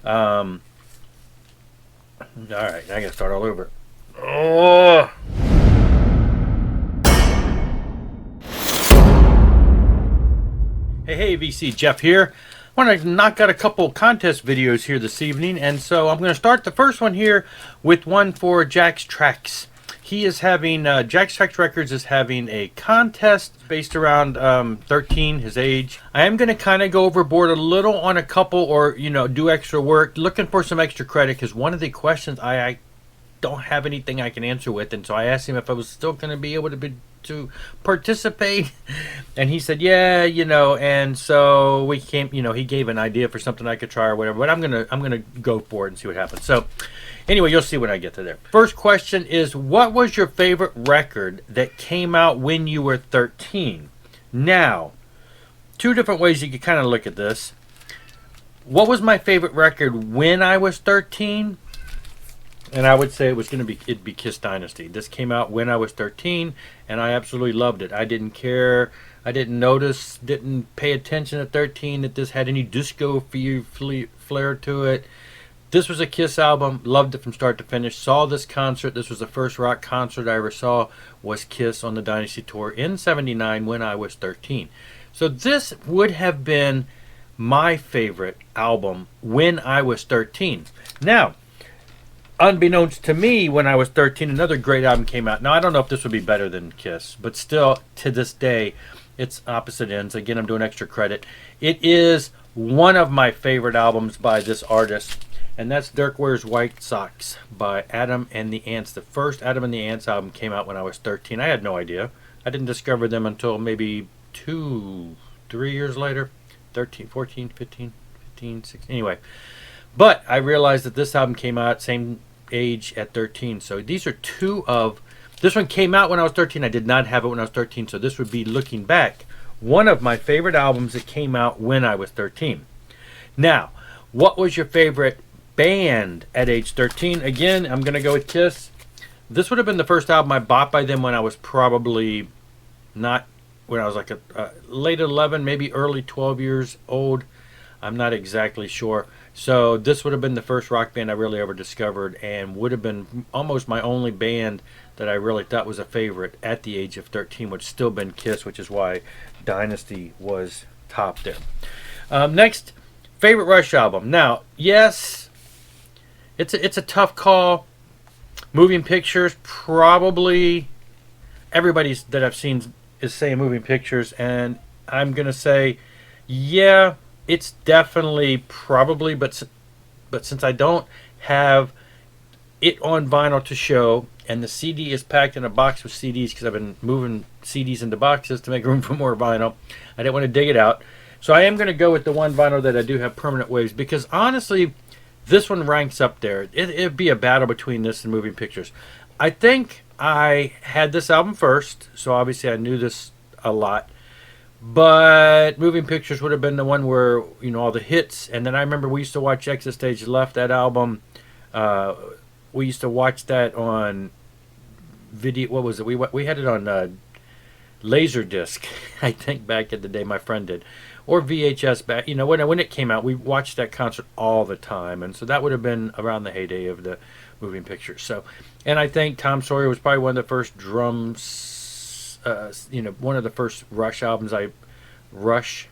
All right, I gotta start all over. Oh. Hey, VC Jeff here. I want to knock out a couple contest videos here this evening, and so I'm going to start the first one here with one for Jack's Tracks. He is having, Jack's Tracks Records is having a contest based around 13, his age. I am going to kind of go overboard a little on a couple, or, do extra work, looking for some extra credit, because one of the questions I don't have anything I can answer with, and so I asked him if I was still going to be able to participate, and he said and so we came, he gave an idea for something I could try or whatever, but I'm gonna go for it and see what happens. So anyway, you'll see when I get to there. First question is, what was your favorite record that came out when you were 13? Now, two different ways you could kind of look at this. What was my favorite record when I was 13? And I would say it'd be Kiss Dynasty. This came out when I was 13, and I absolutely loved it. I didn't care. I didn't notice, didn't pay attention at 13 that this had any disco flair to it. This was a Kiss album. Loved it from start to finish. Saw this concert. This was the first rock concert I ever saw, was Kiss on the Dynasty Tour in '79 when I was 13. So this would have been my favorite album when I was 13. Now, unbeknownst to me, when I was 13, another great album came out. Now, I don't know if this would be better than Kiss, but still, to this day, it's opposite ends. Again, I'm doing extra credit. It is one of my favorite albums by this artist, and that's Dirk Wears White Socks by Adam and the Ants. The first Adam and the Ants album came out when I was 13. I had no idea. I didn't discover them until maybe 3 years later. 13, 14, 15, 16. Anyway, but I realized that this album came out same age at 13. So these are this one came out when I was 13. I did not have it when I was 13. So this would be, looking back, one of my favorite albums that came out when I was 13. Now, what was your favorite band at age 13? Again, I'm going to go with Kiss. This would have been the first album I bought by them when I was probably like a late 11, maybe early 12 years old. I'm not exactly sure. So this would have been the first rock band I really ever discovered, and would have been almost my only band that I really thought was a favorite at the age of 13, which still been Kiss, which is why Dynasty was top there. Next, favorite Rush album. Now, yes, it's a tough call. Moving Pictures, probably everybody's that I've seen is saying Moving Pictures, and I'm going to say, yeah, it's definitely probably, but since I don't have it on vinyl to show, and the CD is packed in a box with CDs because I've been moving CDs into boxes to make room for more vinyl, I didn't want to dig it out. So I am going to go with the one vinyl that I do have, Permanent Waves, because honestly, this one ranks up there. It'd be a battle between this and Moving Pictures. I think I had this album first, so obviously I knew this a lot. But Moving Pictures would have been the one where, all the hits. And then I remember we used to watch Exit Stage Left, that album. We used to watch that on video. What was it? We had it on Laserdisc, I think, back in the day. My friend did. Or VHS back. When it came out, we watched that concert all the time. And so that would have been around the heyday of the Moving Pictures. So, and I think Tom Sawyer was probably one of the first one of the first Rush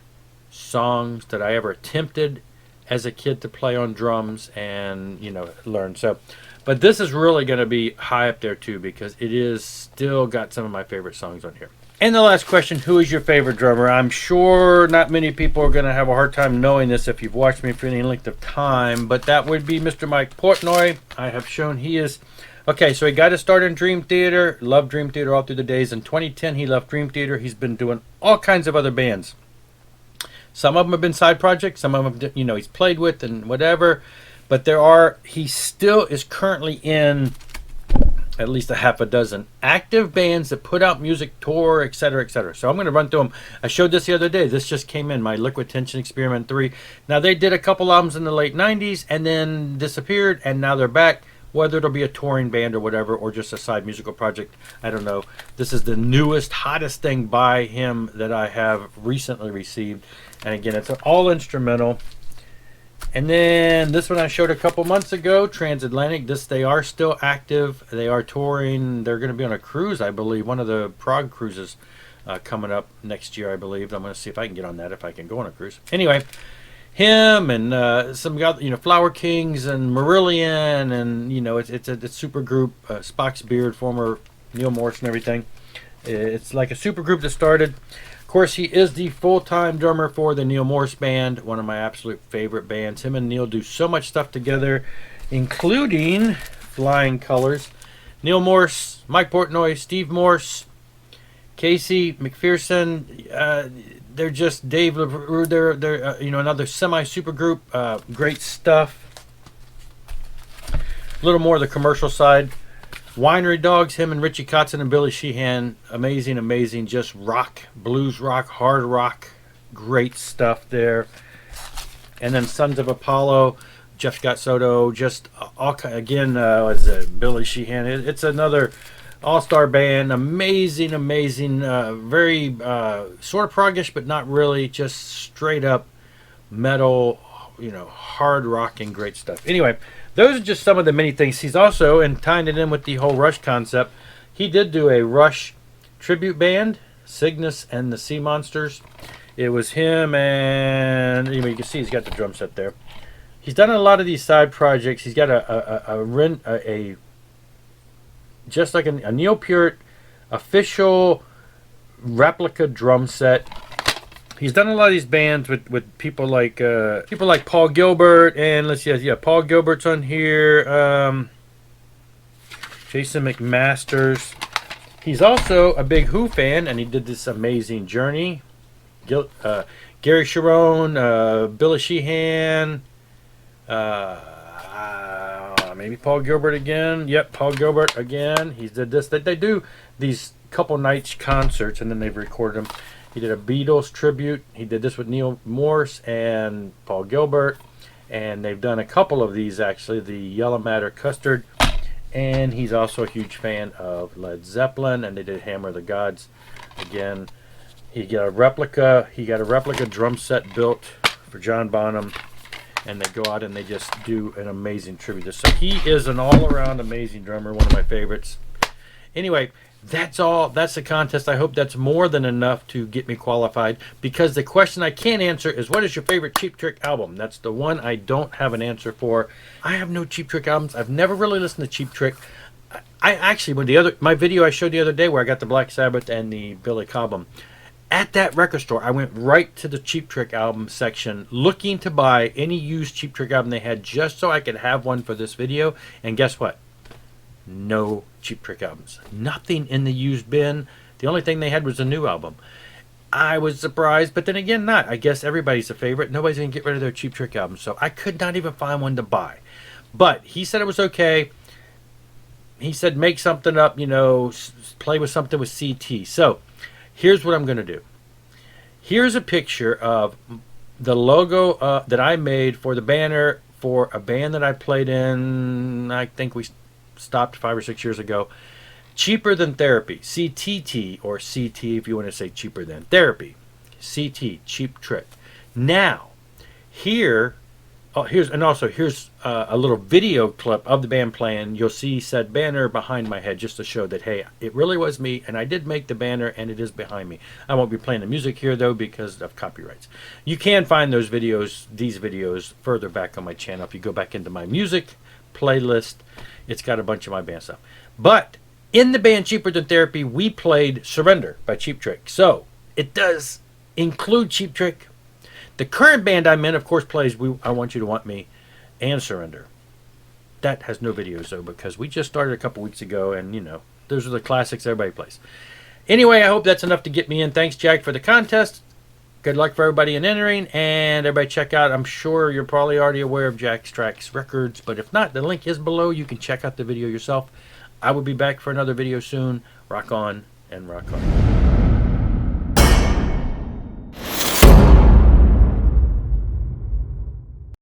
songs that I ever attempted as a kid to play on drums and, learn. So, but this is really going to be high up there too, because it is still got some of my favorite songs on here. And the last question, who is your favorite drummer? I'm sure not many people are going to have a hard time knowing this if you've watched me for any length of time, but that would be Mr. Mike Portnoy. I have shown he is... Okay, so he got his start in Dream Theater, loved Dream Theater all through the days. In 2010, he left Dream Theater. He's been doing all kinds of other bands. Some of them have been side projects. Some of them, he's played with and whatever. But he still is currently in at least a half a dozen active bands that put out music, tour, etc., etc. So I'm going to run through them. I showed this the other day. This just came in, my Liquid Tension Experiment 3. Now, they did a couple albums in the late 90s and then disappeared, and now they're back. Whether it'll be a touring band or whatever, or just a side musical project, I don't know. This is the newest, hottest thing by him that I have recently received. And again, it's an all instrumental. And then this one I showed a couple months ago, Transatlantic. They are still active. They are touring. They're going to be on a cruise, I believe. One of the Prague cruises coming up next year, I believe. I'm going to see if I can get on that, if I can go on a cruise. Anyway, him and some guys, Flower Kings and Marillion, and it's a super group. Spock's Beard, former Neil Morse and everything. It's like a super group that started. Of course, he is the full-time drummer for the Neil Morse Band, one of my absolute favorite bands. Him and Neil do so much stuff together, including Flying Colors. Neil Morse, Mike Portnoy, Steve Morse, Casey McPherson. They're just Dave LaRue. They're another semi-super group. Great stuff. A little more of the commercial side. Winery Dogs, him and Richie Kotzen and Billy Sheehan, amazing, just rock, blues rock, hard rock, great stuff there. And then Sons of Apollo, Jeff Scott Soto, just all again, Billy Sheehan. It's another all-star band, amazing, very sort of proggish, but not really, just straight up metal, hard rocking, great stuff. Anyway, those are just some of the many things. He's also, and tying it in with the whole Rush concept, he did do a Rush tribute band, Cygnus and the Sea Monsters. It was him and, you can see he's got the drum set there. He's done a lot of these side projects. He's got a just like a Neil Peart official replica drum set. He's done a lot of these bands with people like Paul Gilbert, and let's see, Paul Gilbert's on here. Jason McMasters. He's also a big Who fan, and he did this amazing Journey. Gary Sharon, Billy Sheehan, maybe Paul Gilbert again. Yep, Paul Gilbert again. He did this. They do these couple nights concerts, and then they've recorded them. He did a Beatles tribute. He did this with Neil Morse and Paul Gilbert. And they've done a couple of these, actually. The Yellow Matter Custard. And he's also a huge fan of Led Zeppelin. And they did Hammer of the Gods. Again, he got a replica drum set built for John Bonham. And they go out and they just do an amazing tribute. So he is an all-around amazing drummer. One of my favorites. Anyway, that's all. That's the contest. I hope that's more than enough to get me qualified, because the question I can't answer is, what is your favorite Cheap Trick album? That's the one I don't have an answer for. I have no Cheap Trick albums. I've never really listened to Cheap Trick. I actually, my video I showed the other day where I got the Black Sabbath and the Billy Cobham, at that record store, I went right to the Cheap Trick album section looking to buy any used Cheap Trick album they had, just so I could have one for this video. And guess what? No Cheap Trick albums. Nothing in the used bin. The only thing they had was a new album. I was surprised, but then again, not. I guess everybody's a favorite. Nobody's going to get rid of their Cheap Trick albums, so I could not even find one to buy. But he said it was okay. He said make something up, play with something with CT. So here's what I'm going to do. Here's a picture of the logo that I made for the banner for a band that I played in, I think we stopped 5 or 6 years ago. Cheaper Than Therapy, CTT, or CT if you want to say Cheaper Than Therapy. CT, Cheap Trick. Now, here's a little video clip of the band playing. You'll see said banner behind my head, just to show that, hey, it really was me, and I did make the banner, and it is behind me. I won't be playing the music here, though, because of copyrights. You can find these videos further back on my channel. If you go back into my music playlist, it's got a bunch of my band stuff. But in the band Cheaper Than Therapy, we played Surrender by Cheap Trick. So it does include Cheap Trick. The current band I'm in, of course, plays I Want You to Want Me and Surrender. That has no videos, though, because we just started a couple weeks ago, and, those are the classics everybody plays. Anyway, I hope that's enough to get me in. Thanks, Jack, for the contest. Good luck for everybody in entering, and everybody check out, I'm sure you're probably already aware of Jack's Tracks Records, but if not, the link is below. You can check out the video yourself. I will be back for another video soon. Rock on and rock on.